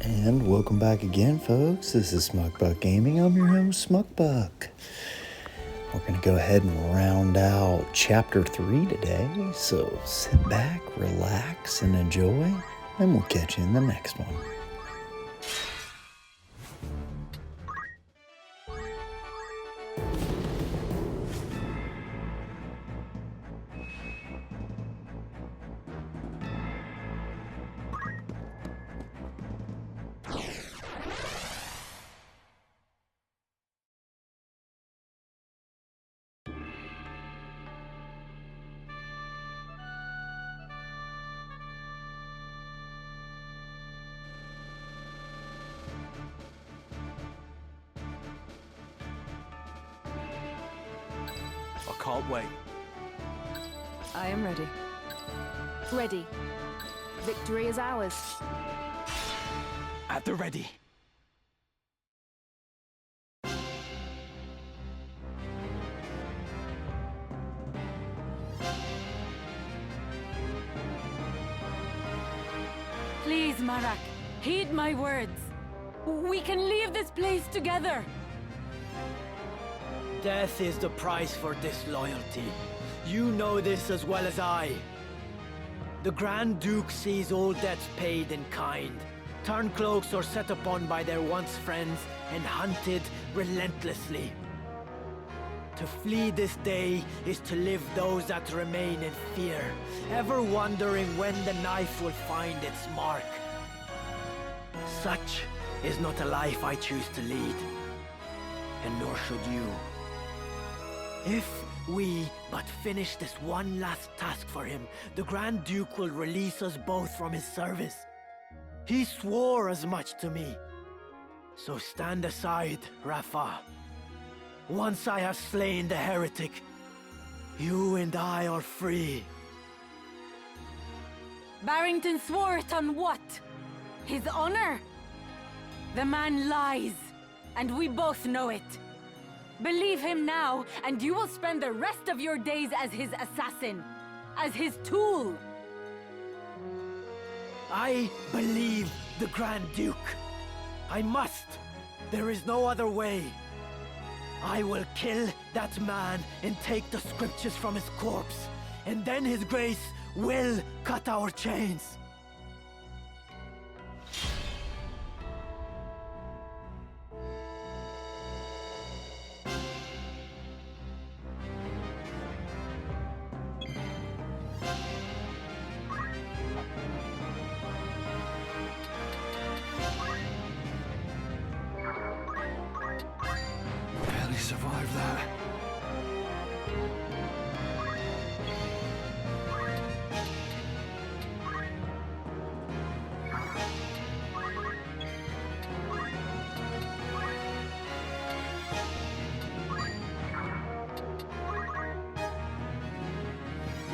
And welcome back again, folks. This is Smuckbuck Gaming. I'm your host, Smuckbuck. We're going to go ahead and round out Chapter 3 today. So sit back, relax, and enjoy, and we'll catch you in the next one. I can't wait. I am ready. Ready. Victory is ours. At the ready. Please, Marak, heed my words. We can leave this place together. Death is the price for disloyalty. You know this as well as I. The Grand Duke sees all debts paid in kind. Turncloaks are set upon by their once friends and hunted relentlessly. To flee this day is to live those that remain in fear, ever wondering when the knife will find its mark. Such is not a life I choose to lead, and nor should you. If we but finish this one last task for him, the Grand Duke will release us both from his service. He swore as much to me. So stand aside, Rafa. Once I have slain the heretic, you and I are free. Barrington swore it on what? His honor? The man lies, and we both know it. Believe him now, and you will spend the rest of your days as his assassin, as his tool. I believe the Grand Duke. I must. There is no other way. I will kill that man and take the scriptures from his corpse, and then his grace will cut our chains. Barely survived that.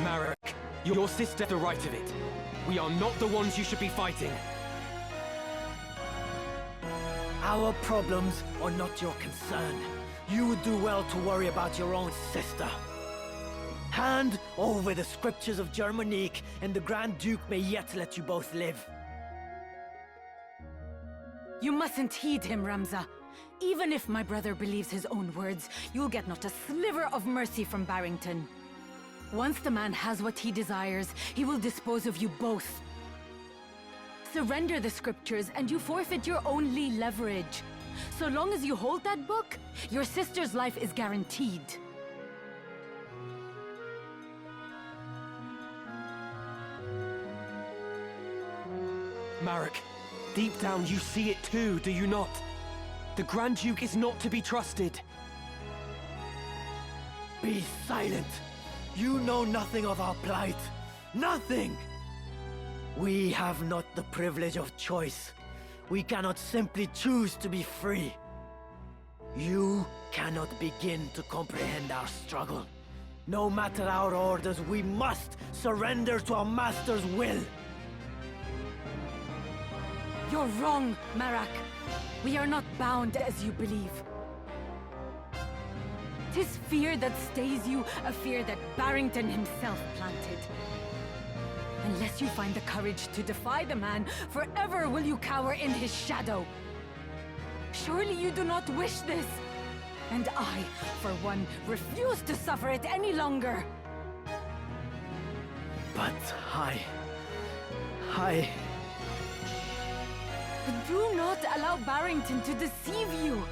Marek, your sister has the right of it. We are not the ones you should be fighting. Our problems are not your concern. You would do well to worry about your own sister. Hand over the scriptures of Germanique, and the Grand Duke may yet let you both live. You mustn't heed him, Ramza. Even if my brother believes his own words, you'll get not a sliver of mercy from Barrington. Once the man has what he desires, he will dispose of you both. Surrender the scriptures and you forfeit your only leverage. So long as you hold that book, your sister's life is guaranteed. Marek, deep down you see it too, do you not? The Grand Duke is not to be trusted. Be silent. You know nothing of our plight. Nothing! We have not the privilege of choice. We cannot simply choose to be free. You cannot begin to comprehend our struggle. No matter our orders, we must surrender to our master's will. You're wrong, Marak. We are not bound as you believe. 'Tis fear that stays you, a fear that Barrington himself planted. Unless you find the courage to defy the man, forever will you cower in his shadow. Surely you do not wish this. And I, for one, refuse to suffer it any longer. But I... Do not allow Barrington to deceive you.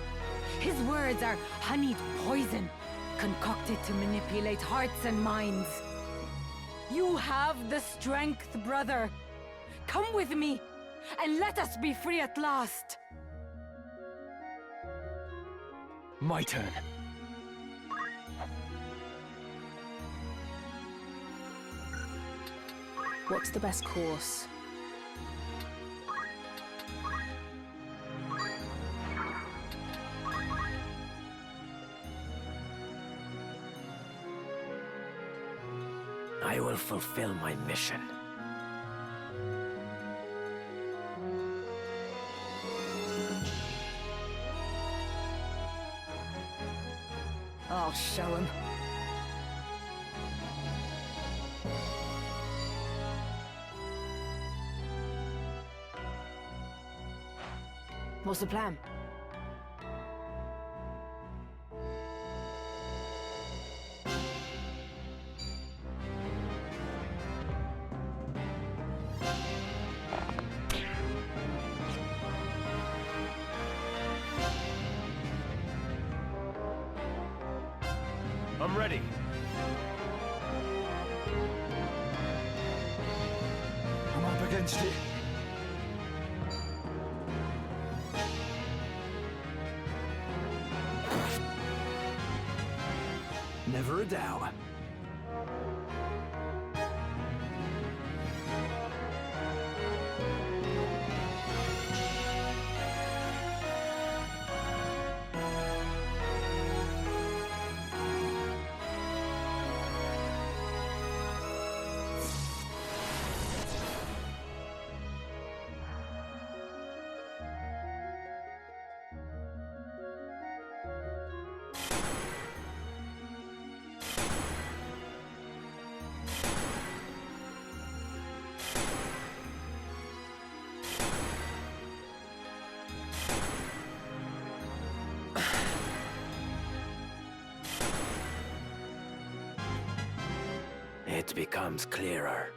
His words are honeyed poison, concocted to manipulate hearts and minds. You have the strength, brother. Come with me, and let us be free at last. My turn. What's the best course? I will fulfill my mission. I'll show him. What's the plan? I'm ready. I'm up against it. Never a doubt. It becomes clearer.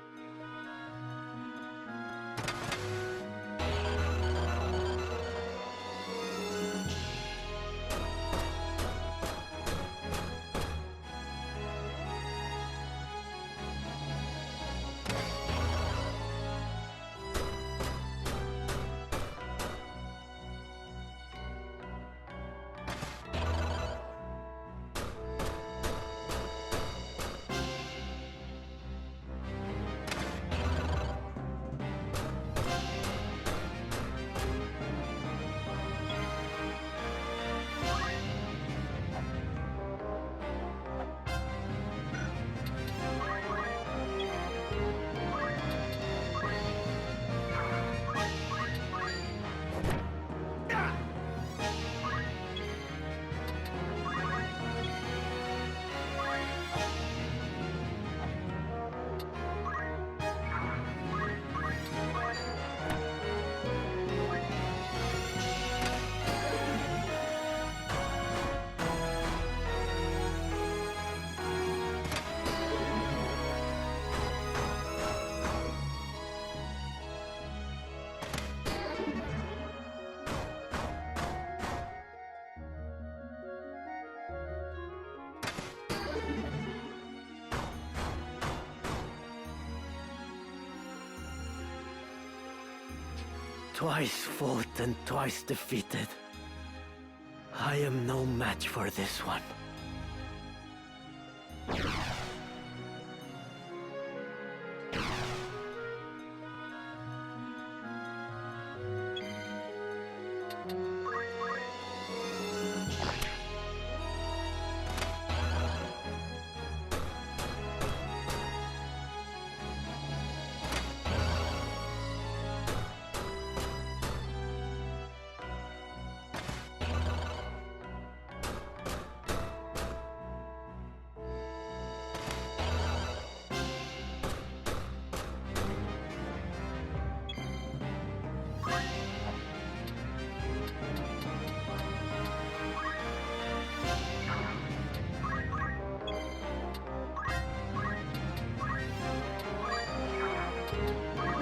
Twice fought and twice defeated. I am no match for this one.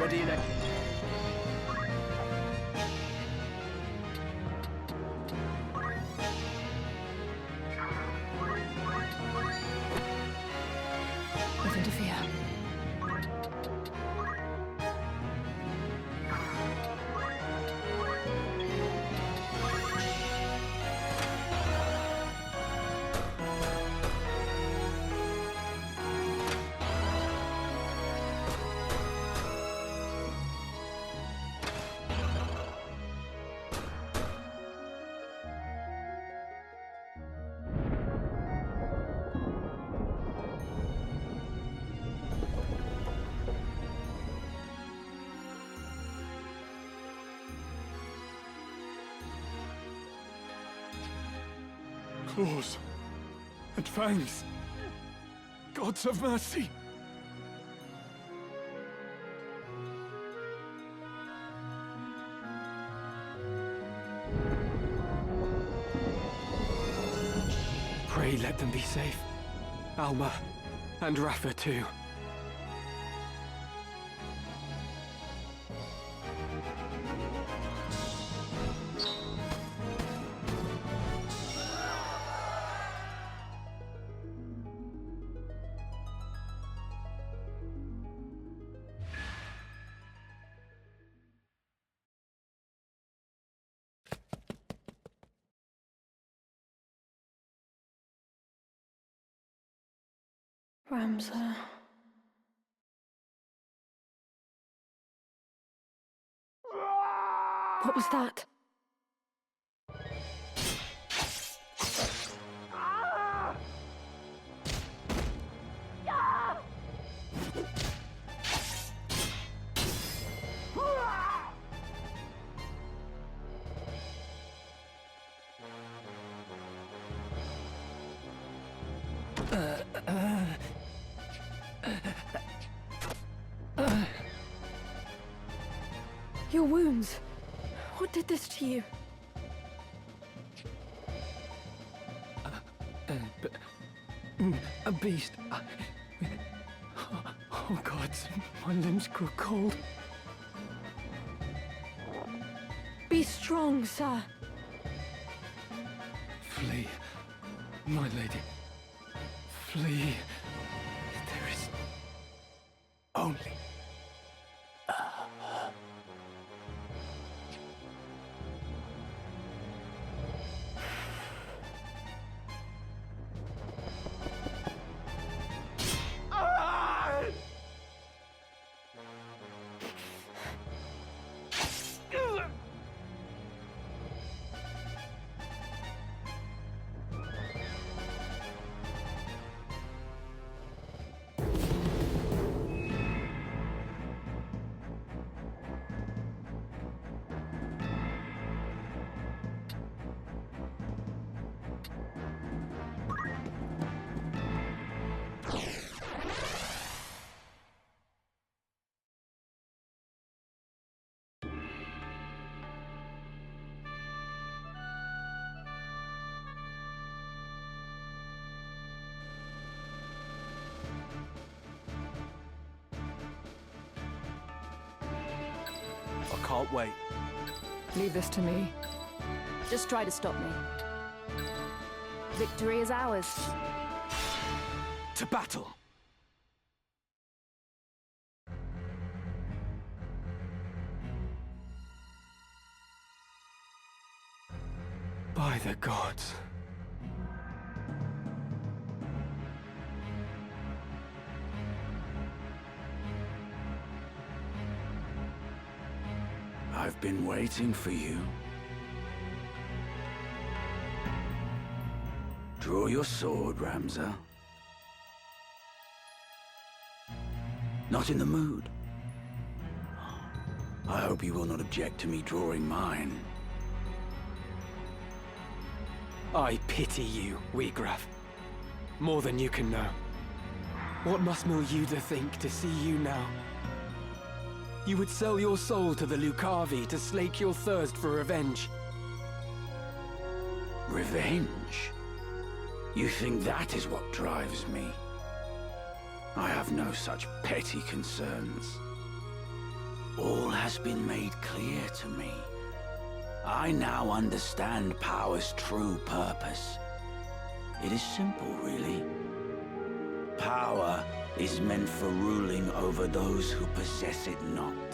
Ready in a... Nothing to fear. Claws and fangs. Gods have mercy. Pray let them be safe. Alma, and Rafa too. Ramza. What was that? Your wounds. What did this to you? A beast. Oh God, my limbs grow cold. Be strong, sir. Flee, my lady. Flee. There is only... I can't wait. Leave this to me. Just try to stop me. Victory is ours. To battle! By the gods. I've been waiting for you. Draw your sword, Ramza. Not in the mood. I hope you will not object to me drawing mine. I pity you, Wheatgraf. More than you can know. What must Milyuda think to see you now? You would sell your soul to the Lucavi to slake your thirst for revenge. Revenge? You think that is what drives me? I have no such petty concerns. has been made clear to me. I now understand power's true purpose. It is simple, really. Power is meant for ruling over those who possess it not.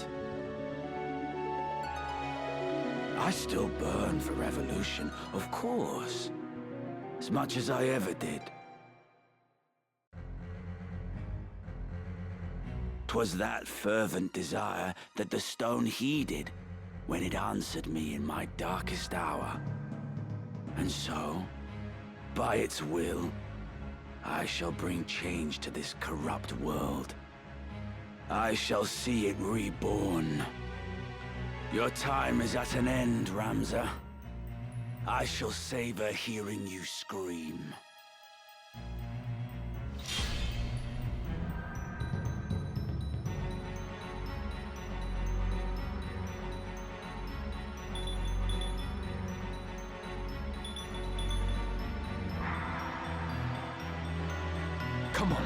I still burn for revolution, of course. As much as I ever did. 'Twas that fervent desire that the stone heeded when it answered me in my darkest hour. And so, by its will, I shall bring change to this corrupt world. I shall see it reborn. Your time is at an end, Ramza. I shall savor hearing you scream. Come on.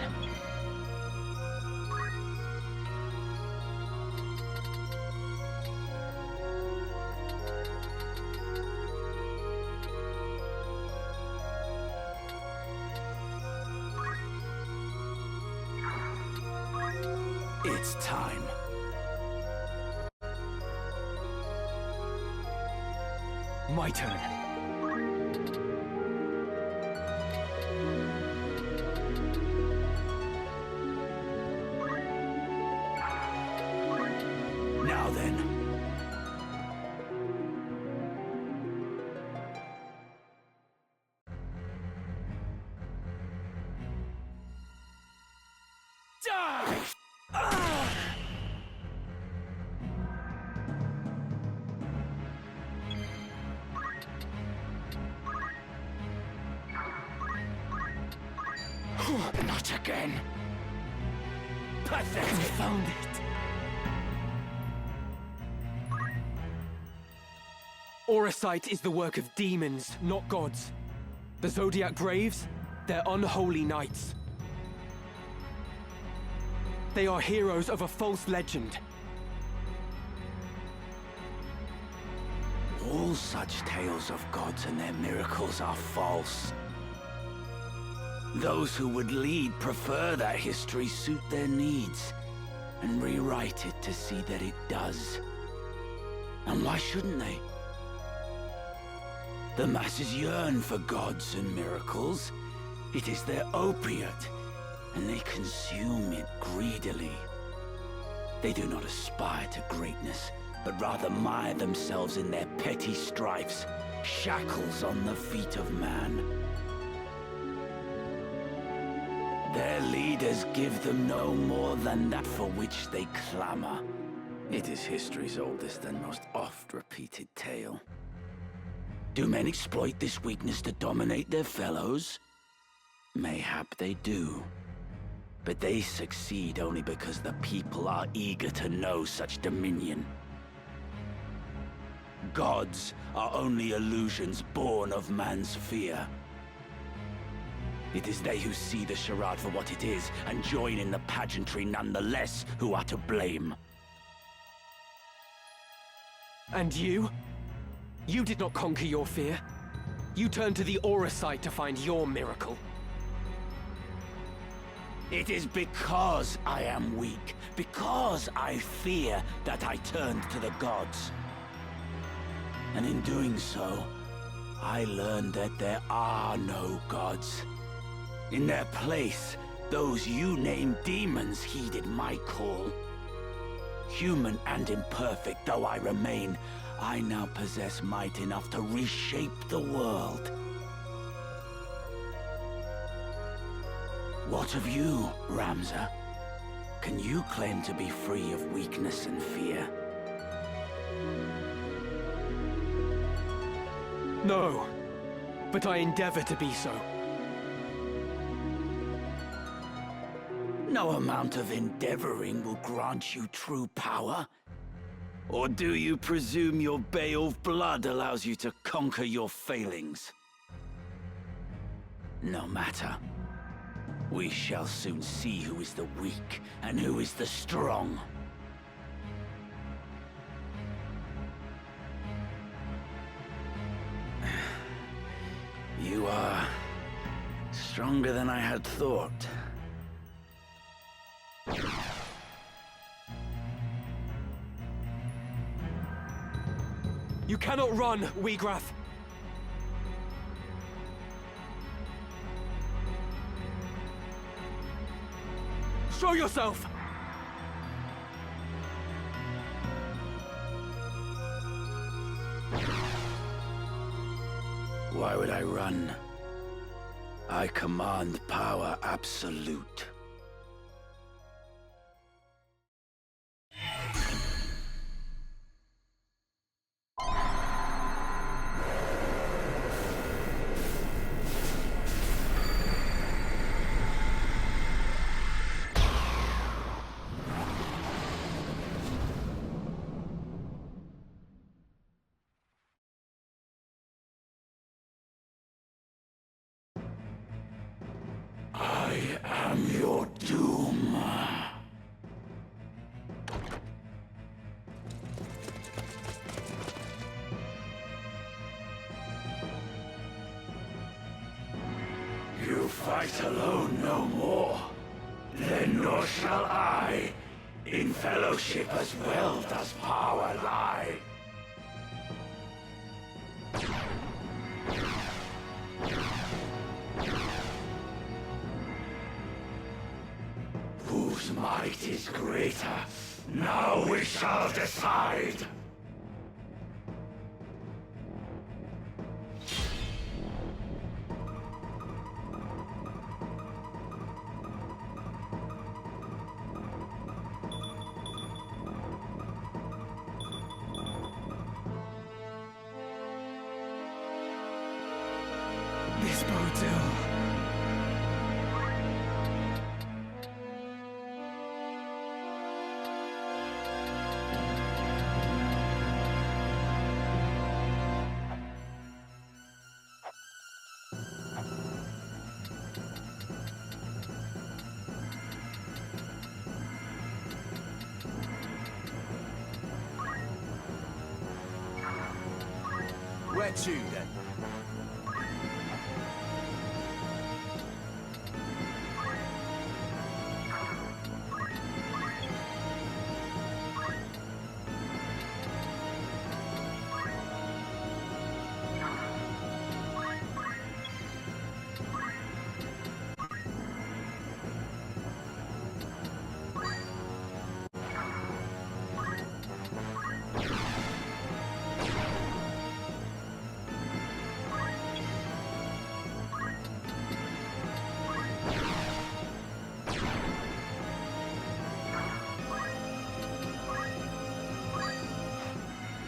It's time. My turn. Now then. Die! Not again. Pathetic. We found it. Auracite is the work of demons, not gods. The Zodiac Braves, they're unholy knights. They are heroes of a false legend. All such tales of gods and their miracles are false. Those who would lead prefer that history suit their needs, and rewrite it to see that it does. And why shouldn't they? The masses yearn for gods and miracles. It is their opiate, and they consume it greedily. They do not aspire to greatness, but rather mire themselves in their petty strifes, shackles on the feet of man. Their leaders give them no more than that for which they clamor. It is history's oldest and most oft-repeated tale. Do men exploit this weakness to dominate their fellows? Mayhap they do. But they succeed only because the people are eager to know such dominion. Gods are only illusions born of man's fear. It is they who see the charade for what it is and join in the pageantry nonetheless who are to blame. And you? You did not conquer your fear. You turned to the Auracite to find your miracle. It is because I am weak, because I fear, that I turned to the gods. And in doing so, I learned that there are no gods. In their place, those you named demons heeded my call. Human and imperfect though I remain, I now possess might enough to reshape the world. What of you, Ramza? Can you claim to be free of weakness and fear? No, but I endeavor to be so. No amount of endeavoring will grant you true power. Or do you presume your Beowulf blood allows you to conquer your failings? No matter. We shall soon see who is the weak and who is the strong. Stronger than I had thought. You cannot run, Wheagraff! Show yourself! Why would I run? I command power absolute. I am your doom. You fight alone no more. Then nor shall I. In fellowship as well does power lie. Whose might is greater? Now we shall decide! This bodes ill. Where to, then?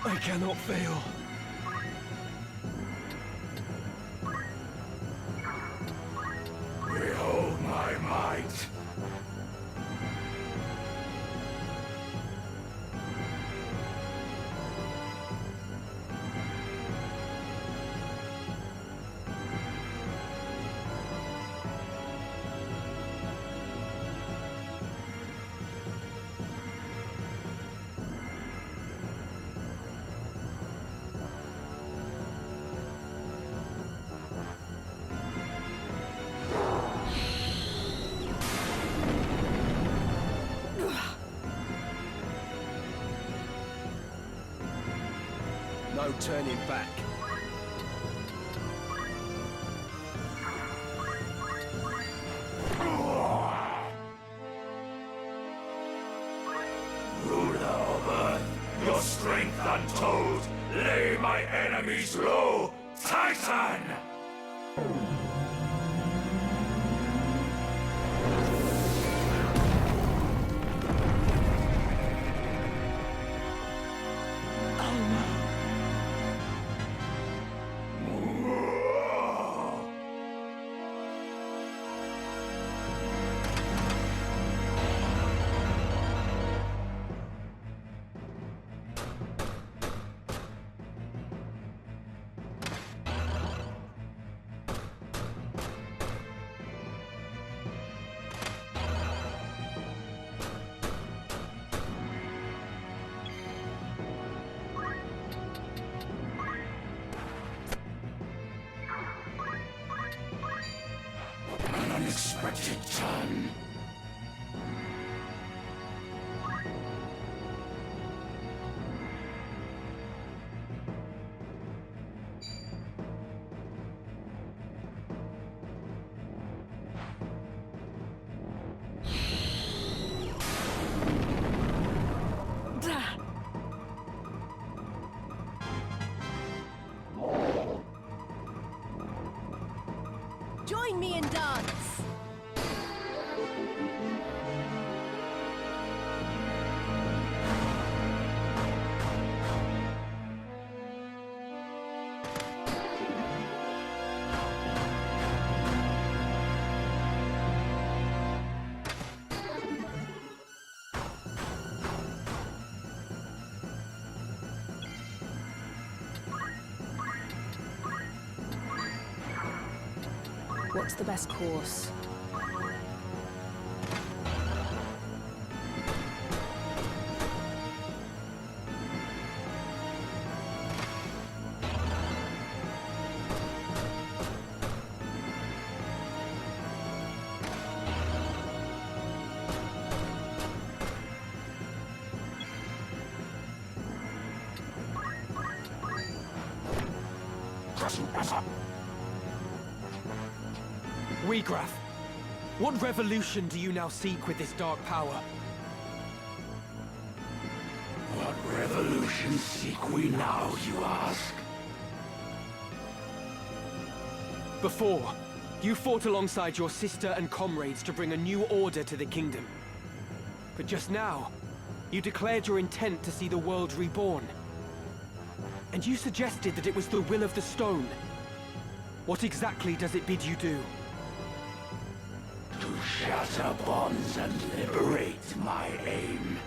I cannot fail. Behold my might! No turning back. Ruler of Earth, your strength untold, lay my enemies low, Titan! unexpected turn. Join me in dance! What's the best course? Wegraf, what revolution do you now seek with this dark power? What revolution seek we now, you ask? Before, you fought alongside your sister and comrades to bring a new order to the kingdom. But just now, you declared your intent to see the world reborn. And you suggested that it was the will of the stone. What exactly does it bid you do? To shatter bonds and liberate my aim.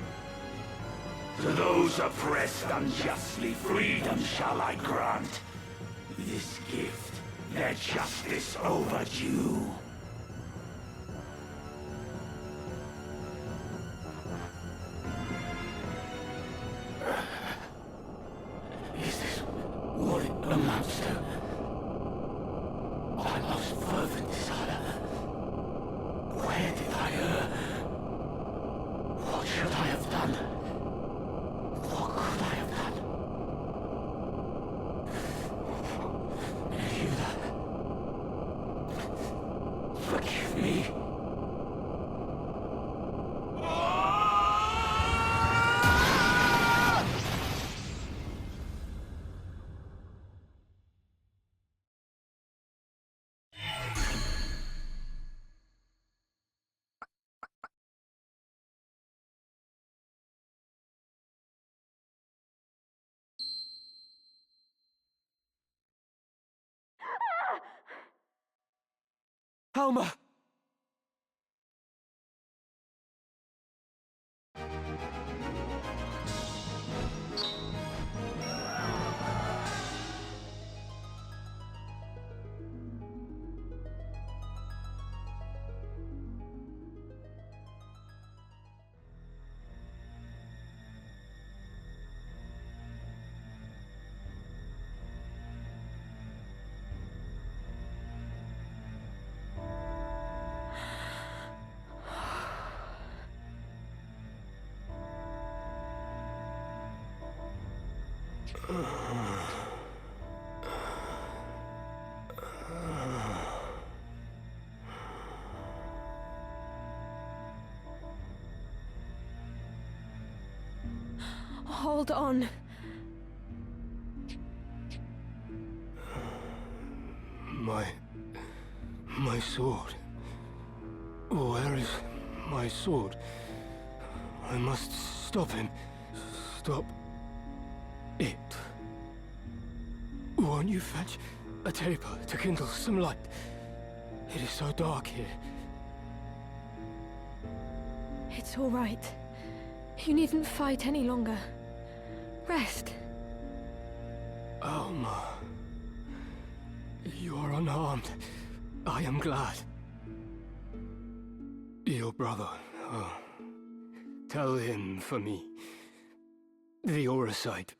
To those oppressed unjustly, freedom shall I grant. This gift, their justice overdue. Is this what it amounts to? My most fervent desire. Where did I err? What should I have done? What could I have done? Hilda, forgive me. Alma! Hold on. My sword. Where is my sword? I must stop him. Stop it. Won't you fetch a taper to kindle some light? It is so dark here. It's all right. You needn't fight any longer. Rest. Alma. You are unharmed. I am glad. Your brother. Tell him for me. The Auracite.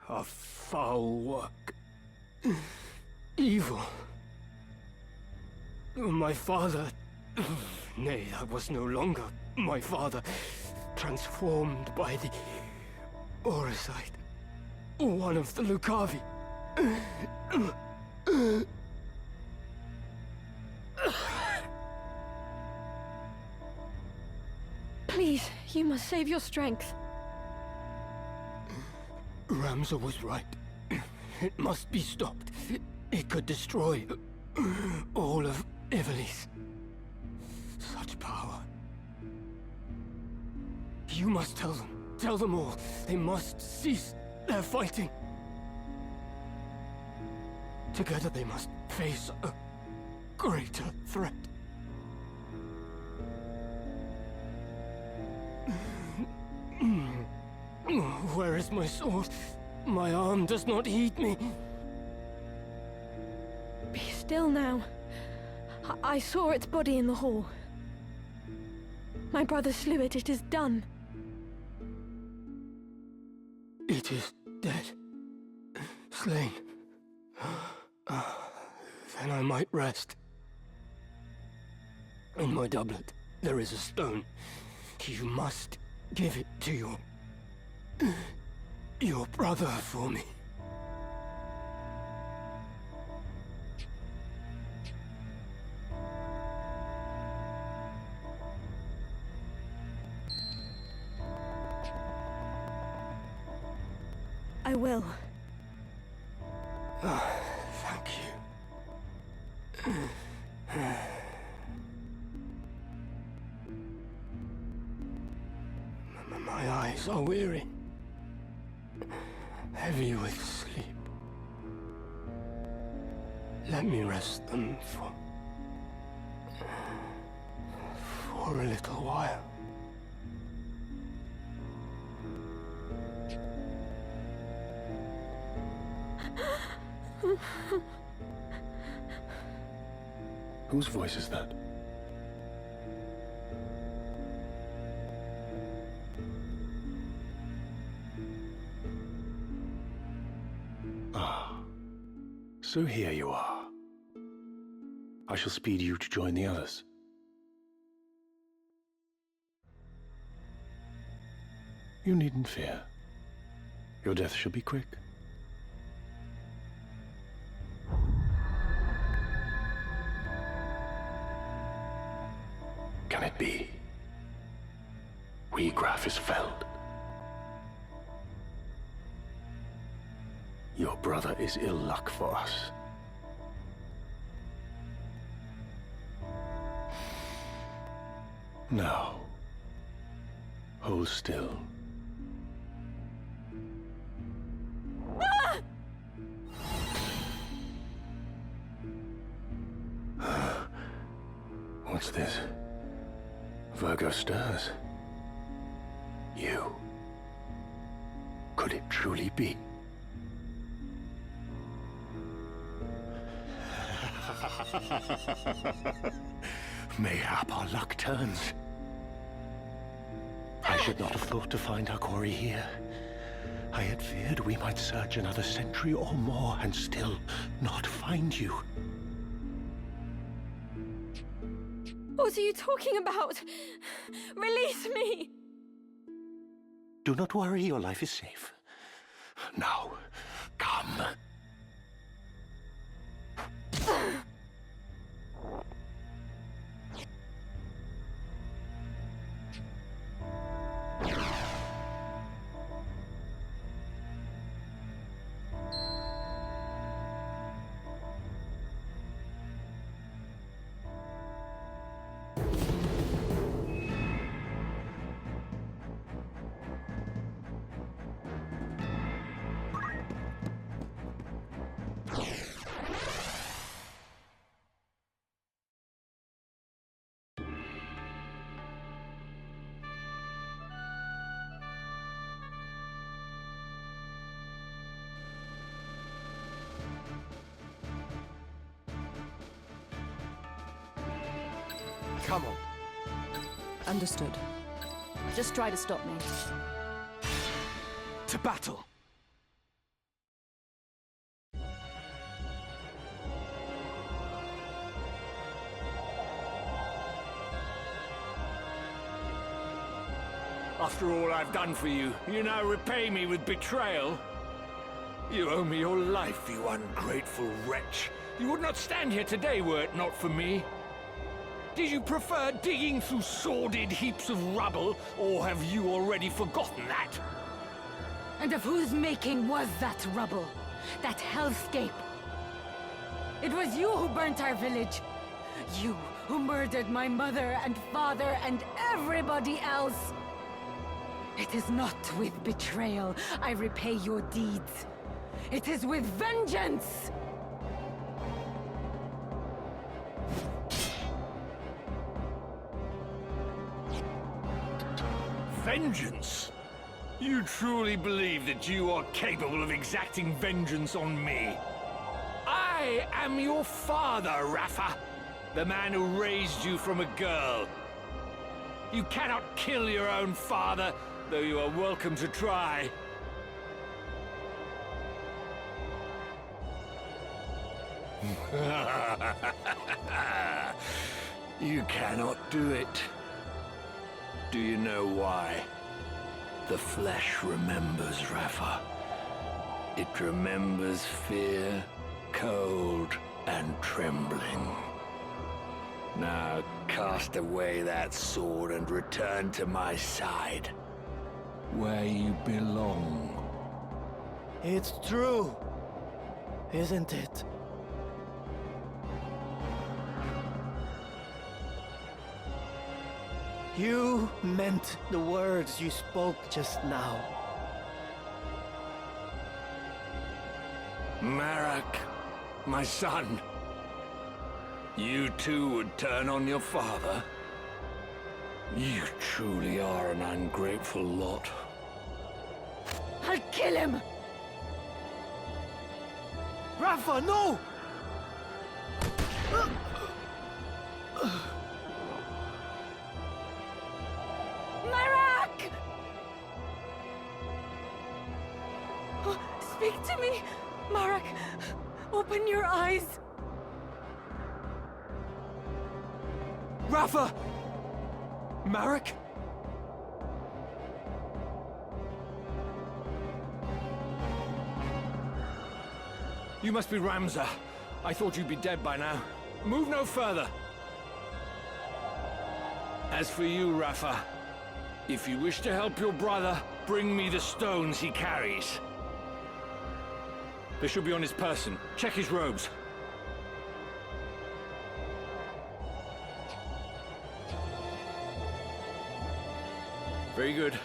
A foul work. Evil. My father... Nay, that was no longer my father. Transformed by the... Oricide. One of the Lucavi. Please, you must save your strength. Ramza was right. It must be stopped. It could destroy all of Ivalice. Such power. You must tell them. Tell them all. They must cease their fighting. Together they must face a greater threat. Where is my sword? My arm does not heed me. Be still now. I saw its body in the hall. My brother slew it. It is done. It is dead. Slain. Then I might rest. In my doublet, there is a stone. You must give it to your brother for me. I will. Thank you. My eyes are weary, heavy with sleep. Let me rest them for a little while. Whose voice is that? Ah, so here you are. I shall speed you to join the others. You needn't fear. Your death shall be quick. Can it be? Graf is felled. Your brother is ill luck for us. Now, hold still. What's this? Virgo stirs. You. Could it truly be? Mayhap our luck turns. I should not have thought to find our quarry here. I had feared we might search another century or more and still not find you. What are you talking about? Release me! Do not worry, your life is safe. Now, come. Come on. Understood. Just try to stop me. To battle! After all I've done for you, you now repay me with betrayal? You owe me your life, you ungrateful wretch. You would not stand here today were it not for me. Did you prefer digging through sordid heaps of rubble, or have you already forgotten that? And of whose making was that rubble? That hellscape? It was you who burnt our village. You who murdered my mother and father and everybody else. It is not with betrayal I repay your deeds. It is with vengeance! Vengeance? You truly believe that you are capable of exacting vengeance on me? I am your father, Rafa. The man who raised you from a girl. You cannot kill your own father, though you are welcome to try. You cannot do it. Do you know why? The flesh remembers, Rafa. It remembers fear, cold, and trembling. Now cast away that sword and return to my side, where you belong. It's true, isn't it? You meant the words you spoke just now. Marak, my son. You too would turn on your father? You truly are an ungrateful lot. I'll kill him! Rafa, no! Marak! Oh, speak to me, Marak. Open your eyes. Rafa! Marak? You must be Ramza. I thought you'd be dead by now. Move no further. As for you, Rafa, if you wish to help your brother, bring me the stones he carries. They should be on his person. Check his robes. Very good.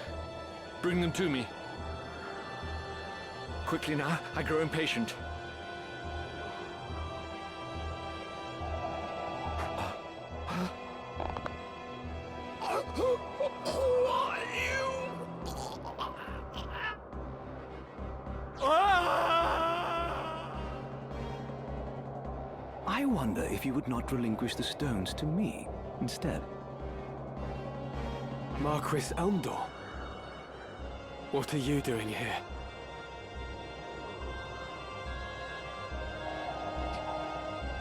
Bring them to me. Quickly now, I grow impatient. I wonder if you would not relinquish the stones to me instead. Marquis Elmdor? What are you doing here?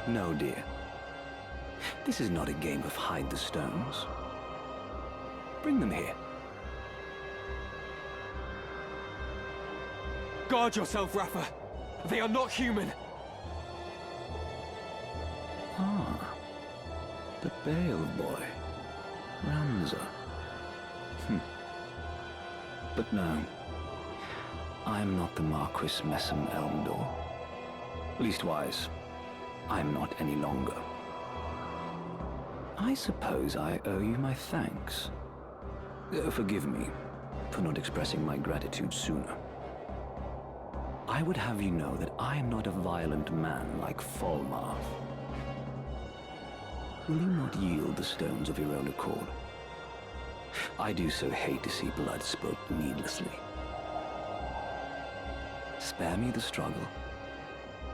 No, dear. This is not a game of hide the stones. Bring them here. Guard yourself, Rafa! They are not human! Ah, the Bale boy, Ramza. But no, I'm not the Marquis Messam Elmdor. Leastwise, I'm not any longer. I suppose I owe you my thanks. Forgive me for not expressing my gratitude sooner. I would have you know that I am not a violent man like Falmarth. Will you not yield the stones of your own accord? I do so hate to see blood spilt needlessly. Spare me the struggle,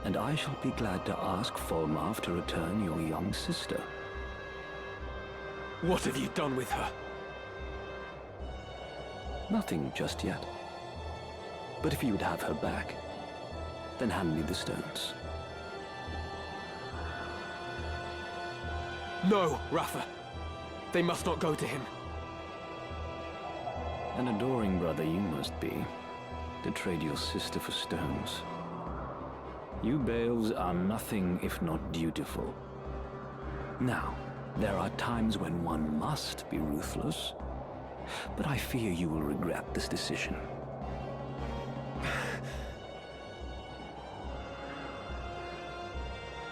and I shall be glad to ask Falmarth to return your young sister. What have you done with her? Nothing just yet. But if you would have her back, then hand me the stones. No, Rafa. They must not go to him. An adoring brother you must be, to trade your sister for stones. You Bales are nothing if not dutiful. Now, there are times when one must be ruthless, but I fear you will regret this decision.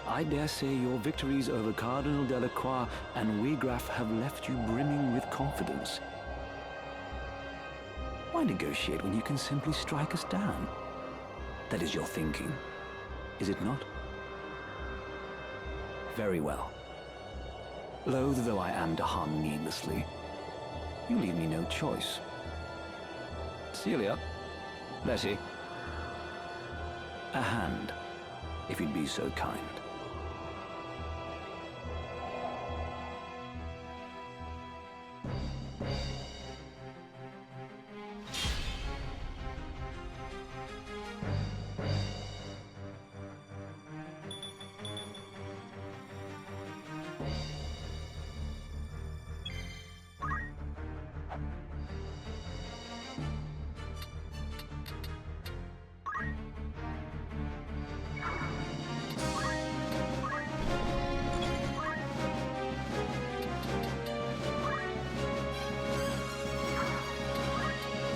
I dare say your victories over Cardinal Delacroix and Wegraf have left you brimming with confidence. Why negotiate when you can simply strike us down? That is your thinking, is it not? Very well. Loath though I am to harm needlessly, you leave me no choice. Celia, Bessie, a hand, if you'd be so kind.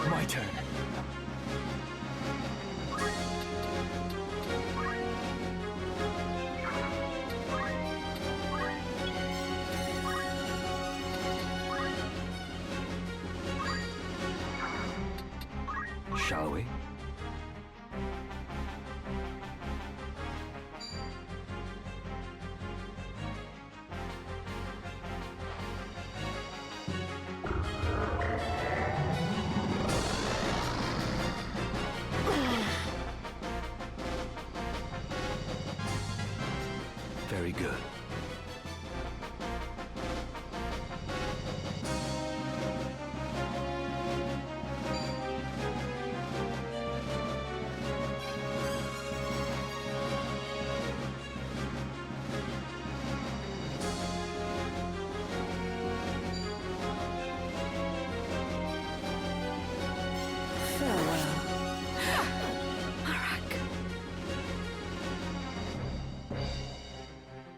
My turn. Shall we? Very good.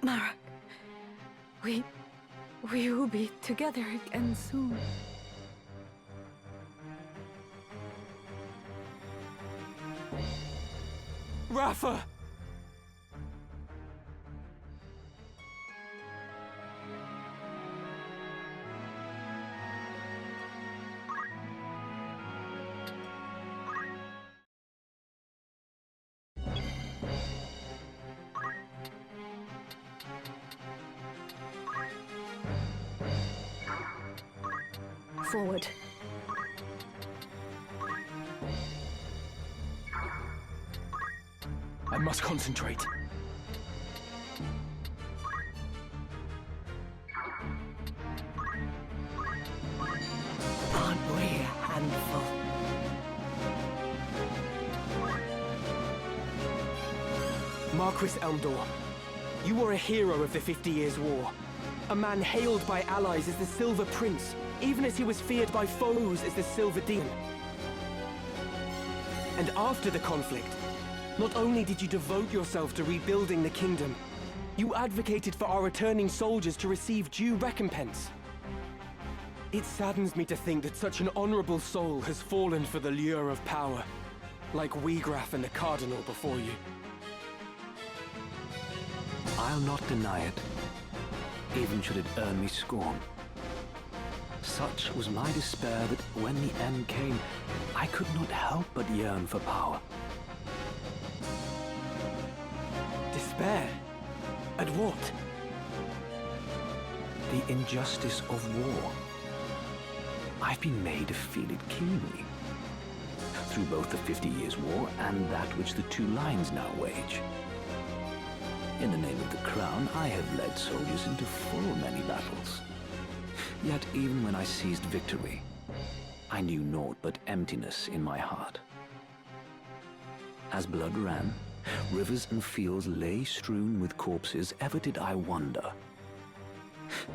Marak, we will be together again soon. Rafa! Forward. I must concentrate. Aren't we a handful? Marquis Elmdor, you were a hero of the 50 Years' War. A man hailed by allies as the Silver Prince, even as he was feared by foes as the Silver Demon. And after the conflict, not only did you devote yourself to rebuilding the kingdom, you advocated for our returning soldiers to receive due recompense. It saddens me to think that such an honorable soul has fallen for the lure of power, like Wegraf and the Cardinal before you. I'll not deny it, even should it earn me scorn. Such was my despair that when the end came, I could not help but yearn for power. Despair? At what? The injustice of war. I've been made to feel it keenly, through both the 50 Years' War and that which the two lines now wage. In the name of the crown, I have led soldiers into full many battles. Yet even when I seized victory, I knew naught but emptiness in my heart. As blood ran, rivers and fields lay strewn with corpses, ever did I wonder,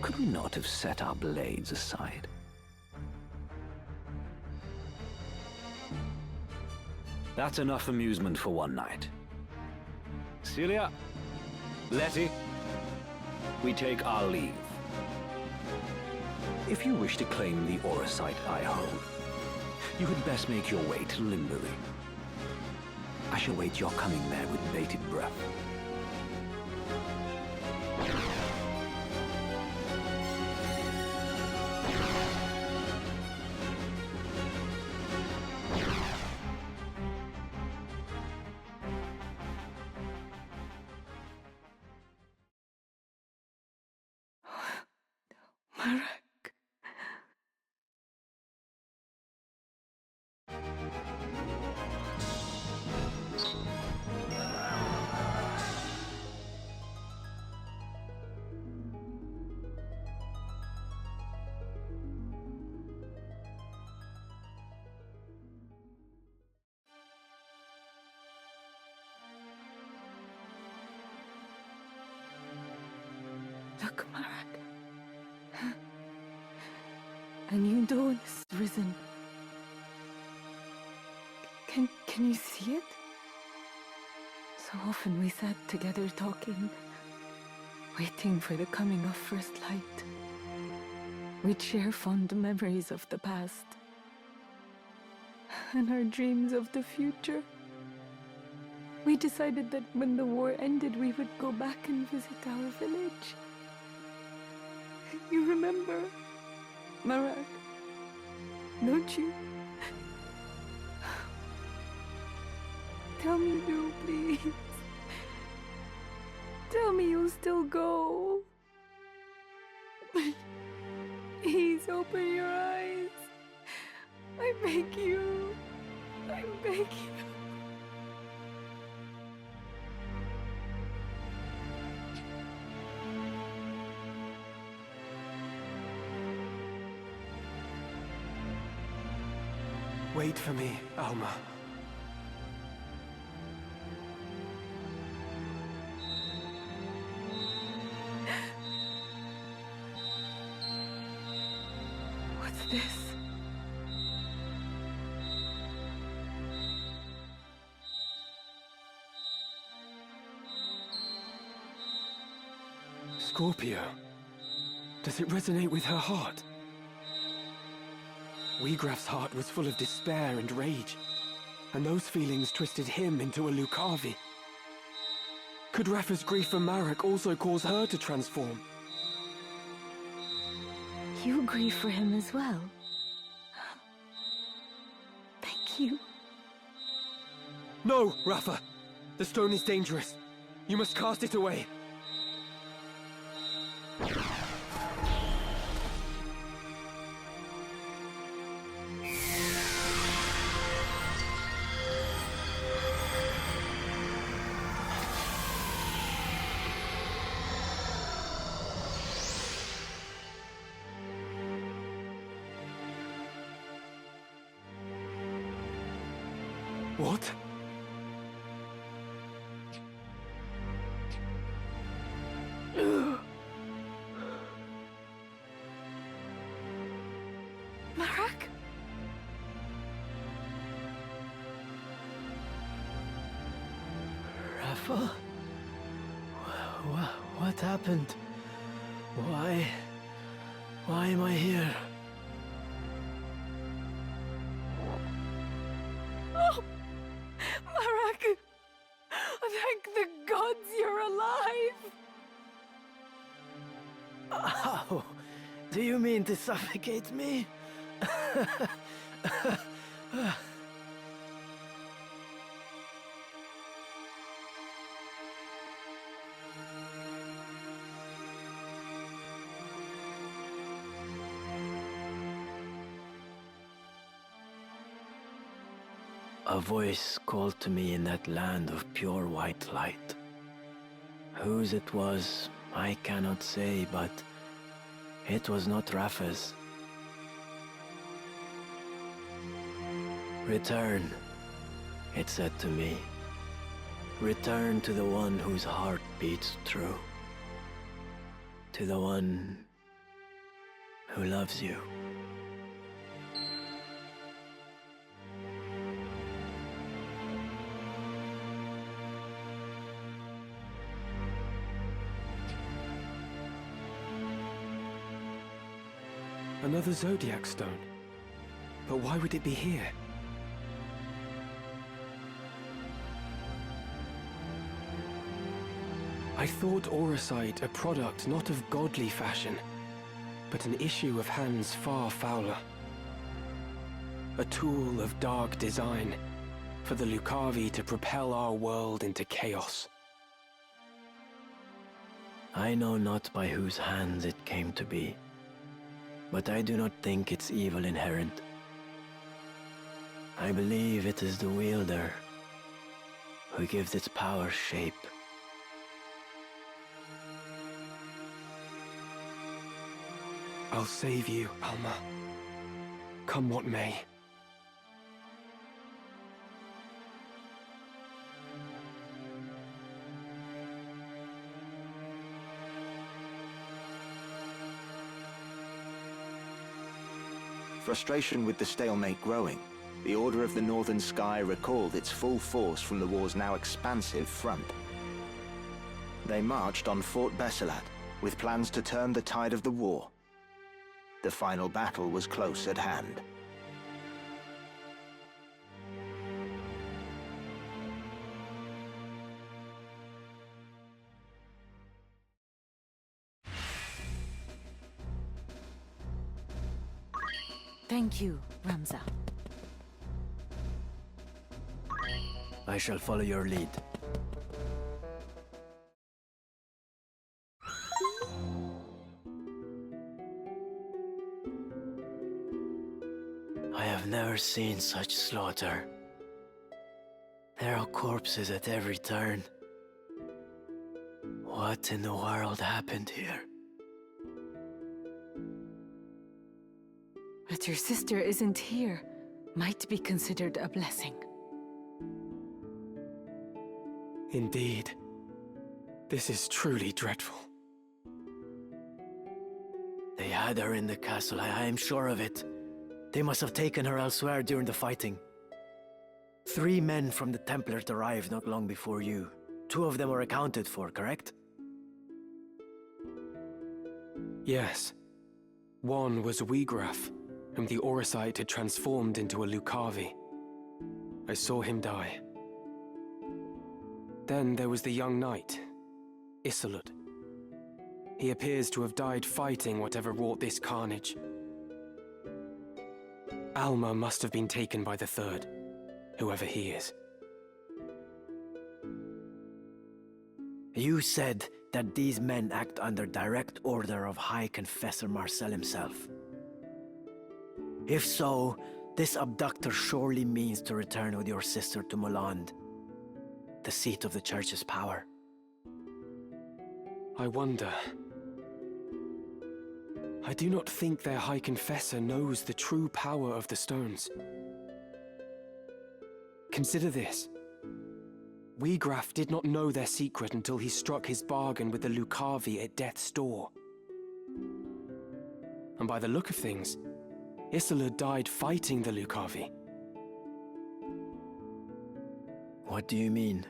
could we not have set our blades aside? That's enough amusement for one night. Celia, Letty, we take our leave. If you wish to claim the Auracite I hold, you had best make your way to Limbury. I shall wait your coming there with bated breath. Marek. Look, Marek. A new dawn has risen. Can you see it? So often we sat together talking, waiting for the coming of first light. We'd share fond memories of the past and our dreams of the future. We decided that when the war ended, we would go back and visit our village. You remember, Marek? Don't you? Tell me you do, please. Tell me you'll still go. Please open your eyes. I beg you. I beg you. Wait for me, Alma. What's this? Scorpio. Does it resonate with her heart? Wiegraf's heart was full of despair and rage, and those feelings twisted him into a Lucavi. Could Rafa's grief for Marek also cause her to transform? You grieve for him as well. Thank you. No, Rafa! The stone is dangerous. You must cast it away. What? Marek? Rafa? What happened? Why am I here? Oh! Marek! Thank the gods you're alive! Ow! Do you mean to suffocate me? A voice called to me in that land of pure white light. Whose it was, I cannot say, but it was not Rafa's. Return, it said to me. Return to the one whose heart beats true. To the one who loves you. Another Zodiac stone. But why would it be here? I thought Auracite a product not of godly fashion, but an issue of hands far fouler. A tool of dark design, for the Lucavi to propel our world into chaos. I know not by whose hands it came to be, but I do not think it's evil inherent. I believe it is the wielder who gives its power shape. I'll save you, Alma. Come what may. Frustration with the stalemate growing, the Order of the Northern Sky recalled its full force from the war's now expansive front. They marched on Fort Besselat, with plans to turn the tide of the war. The final battle was close at hand. Thank you, Ramza. I shall follow your lead. I have never seen such slaughter. There are corpses at every turn. What in the world happened here? That your sister isn't here might be considered a blessing. Indeed. This is truly dreadful. They had her in the castle, I am sure of it. They must have taken her elsewhere during the fighting. 3 men from the Templars arrived not long before you. 2 of them were accounted for, correct? Yes. One was Wegraf, whom the Auracite had transformed into a Lucavi. I saw him die. Then there was the young knight, Isolde. He appears to have died fighting whatever wrought this carnage. Alma must have been taken by the third, whoever he is. You said that these men act under direct order of High Confessor Marcel himself. If so, this abductor surely means to return with your sister to Moland, the seat of the Church's power. I wonder. I do not think their High Confessor knows the true power of the stones. Consider this. Wegraf did not know their secret until he struck his bargain with the Lucavi at death's door. And by the look of things, Isolde died fighting the Lucavi. What do you mean?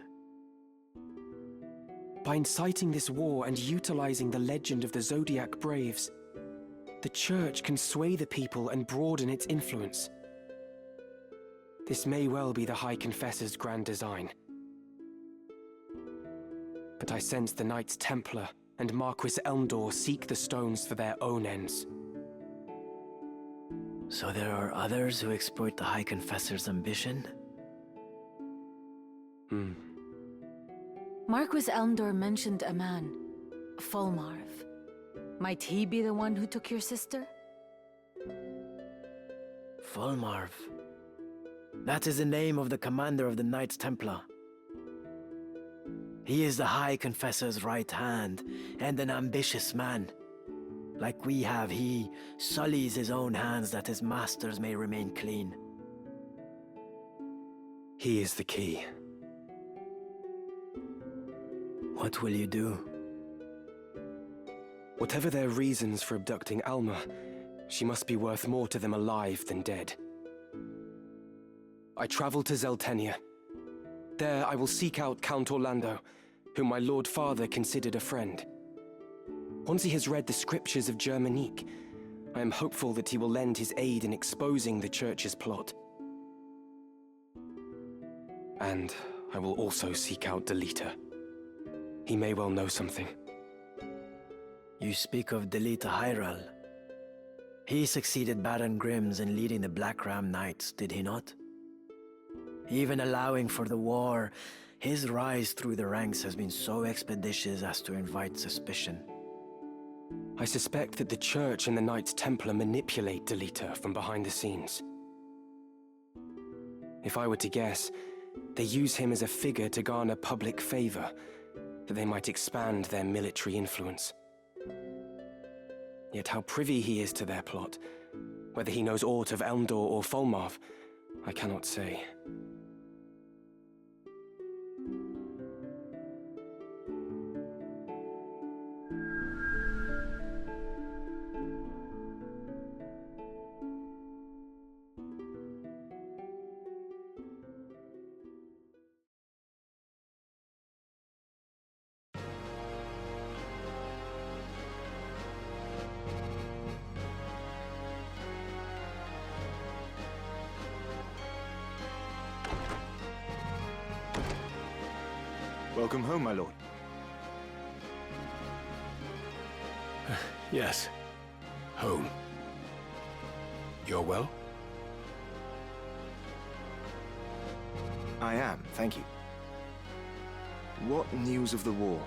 By inciting this war and utilizing the legend of the Zodiac Braves, the Church can sway the people and broaden its influence. This may well be the High Confessor's grand design. But I sense the Knights Templar and Marquis Elmdor seek the stones for their own ends. So there are others who exploit the High Confessor's ambition? Marquis Elmdor mentioned a man, Fulmarv. Might he be the one who took your sister? Fulmarv. That is the name of the commander of the Knights Templar. He is the High Confessor's right hand, and an ambitious man. Like we have, he sullies his own hands that his masters may remain clean. He is the key. What will you do? Whatever their reasons for abducting Alma, she must be worth more to them alive than dead. I travel to Zeltenia. There I will seek out Count Orlando, whom my Lord Father considered a friend. Once he has read the scriptures of Germanique, I am hopeful that he will lend his aid in exposing the Church's plot. And I will also seek out Delita. He may well know something. You speak of Delita Hyral. He succeeded Baron Grimms in leading the Black Ram Knights, did he not? Even allowing for the war, his rise through the ranks has been so expeditious as to invite suspicion. I suspect that the Church and the Knights Templar manipulate Delita from behind the scenes. If I were to guess, they use him as a figure to garner public favor, that they might expand their military influence. Yet how privy he is to their plot, whether he knows aught of Elmdor or Folmarv, I cannot say. Welcome home, my lord. Yes. Home. You're well? I am, thank you. What news of the war?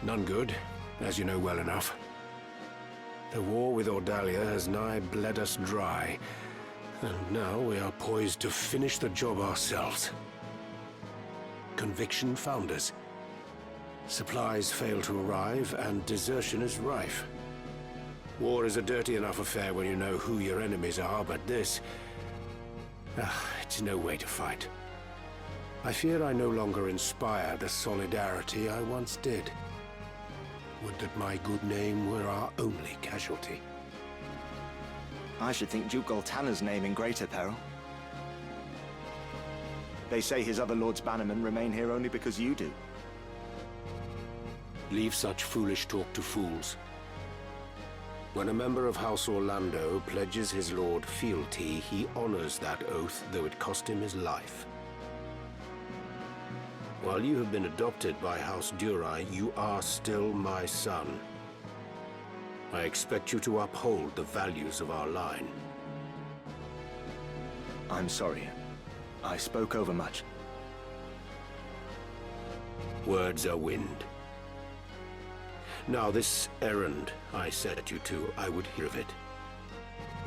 None good, as you know well enough. The war with Ordalia has nigh bled us dry, and now we are poised to finish the job ourselves. Conviction found us. Supplies fail to arrive, and desertion is rife. War is a dirty enough affair when you know who your enemies are, but this... it's no way to fight. I fear I no longer inspire the solidarity I once did. Would that my good name were our only casualty. I should think Duke Goltanna's name in greater peril. They say his other lords bannermen remain here only because you do. Leave such foolish talk to fools. When a member of House Orlando pledges his lord fealty, he honors that oath, though it cost him his life. While you have been adopted by House Durai, you are still my son. I expect you to uphold the values of our line. I'm sorry. I spoke overmuch. Words are wind. Now this errand I set you to, I would hear of it.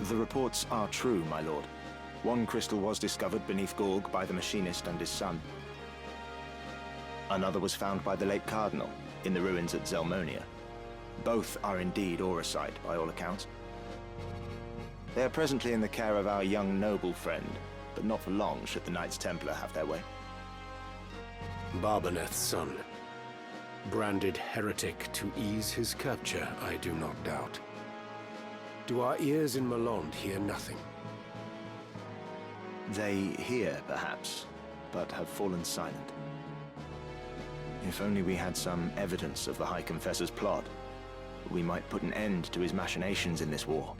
The reports are true, my lord. One crystal was discovered beneath Gorg by the machinist and his son. Another was found by the late Cardinal, in the ruins at Zelmonia. Both are indeed auricite, by all accounts. They are presently in the care of our young noble friend, but not for long should the Knights Templar have their way. Barbaneth's son. Branded heretic to ease his capture, I do not doubt. Do our ears in Malond hear nothing? They hear, perhaps, but have fallen silent. If only we had some evidence of the High Confessor's plot, we might put an end to his machinations in this war.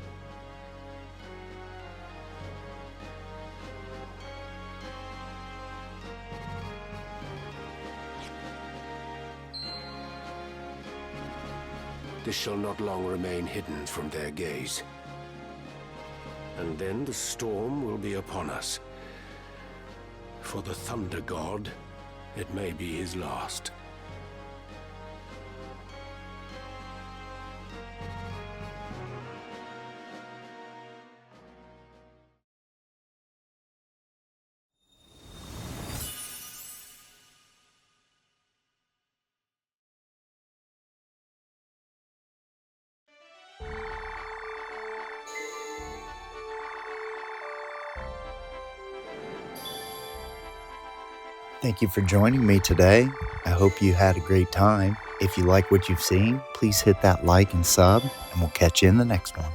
This shall not long remain hidden from their gaze. And then the storm will be upon us. For the Thunder God, it may be his last. Thank you for joining me today. I hope you had a great time. If you like what you've seen, please hit that like and sub, and we'll catch you in the next one.